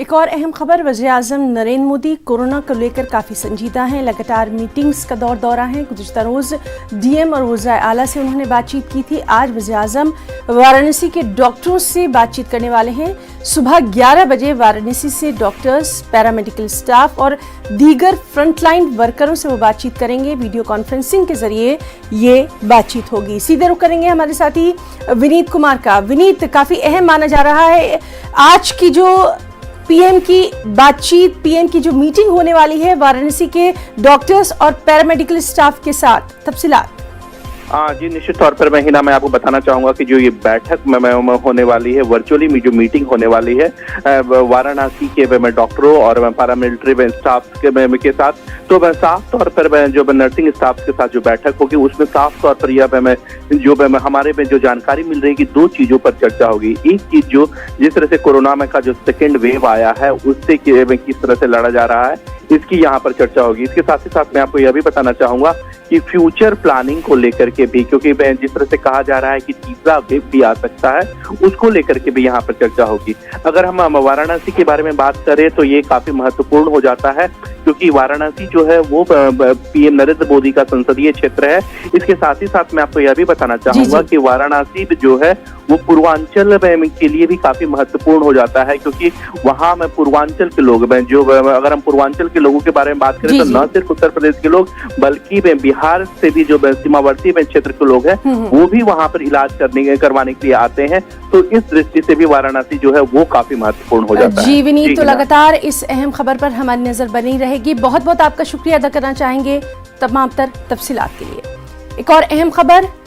एक और अहम खबर, वज़ीर-ए-आज़म नरेंद्र मोदी कोरोना को लेकर काफ़ी संजीदा हैं। लगातार मीटिंग्स का दौरा है। गुज़िश्ता रोज़ डीएम और वज़ीर आला से उन्होंने बातचीत की थी। आज वज़ीर-ए-आज़म वाराणसी के डॉक्टरों से बातचीत करने वाले हैं। सुबह 11 बजे वाराणसी से डॉक्टर्स, पैरामेडिकल स्टाफ और दीगर फ्रंटलाइन वर्करों से वो बातचीत करेंगे। वीडियो कॉन्फ्रेंसिंग के जरिए ये बातचीत होगी। सीधे रुख करेंगे हमारे साथी विनीत कुमार का। विनीत, काफ़ी अहम माना जा रहा है आज की जो पीएम की बातचीत, पीएम की जो मीटिंग होने वाली है वाराणसी के डॉक्टर्स और पैरामेडिकल स्टाफ के साथ, तफसीलात। जी, निश्चित तौर पर मैं आपको बताना चाहूंगा कि जो ये बैठक में होने वाली है, वर्चुअली जो मीटिंग होने वाली है वाराणसी के डॉक्टरों और पैरामिलिट्री स्टाफ के साथ, तो साफ तौर पर जो नर्सिंग स्टाफ के साथ जो बैठक होगी उसमें साफ तौर पर यह हमारे में जो जानकारी मिल रही है कि दो चीजों पर चर्चा होगी। एक चीज जो जिस तरह से कोरोना में का जो सेकेंड वेव आया है उससे किस तरह से लड़ा जा रहा है, इसकी यहाँ पर चर्चा होगी। इसके साथ ही साथ मैं आपको यह भी बताना चाहूंगा कि फ्यूचर प्लानिंग को लेकर के भी, क्योंकि जिस तरह से कहा जा रहा है कि तीसरा वेव भी आ सकता है, उसको लेकर के भी यहाँ पर चर्चा होगी। अगर हम वाराणसी के बारे में बात करें तो ये काफी महत्वपूर्ण हो जाता है, क्योंकि वाराणसी जो है वो पीएम नरेंद्र मोदी का संसदीय क्षेत्र है। इसके साथ ही साथ मैं आपको यह भी बताना चाहूंगा कि वाराणसी जो है वो पूर्वांचल के लिए भी काफी महत्वपूर्ण हो जाता है, क्योंकि वहां में पूर्वांचल के लोग जो अगर हम पूर्वांचल के लोगों के बारे में बात करें तो न सिर्फ उत्तर प्रदेश के लोग बल्कि बिहार से भी जो सीमावर्ती क्षेत्र के लोग हैं वो भी वहां पर इलाज करवाने के लिए आते हैं। तो इस दृष्टि से भी वाराणसी जो है वो काफी महत्वपूर्ण हो जाता है। जी विनीत, तो लगातार इस अहम खबर पर हमारी नजर बनी रहेगी। बहुत बहुत आपका शुक्रिया अदा करना चाहेंगे तमाम तफसीलात के लिए। एक और अहम खबर,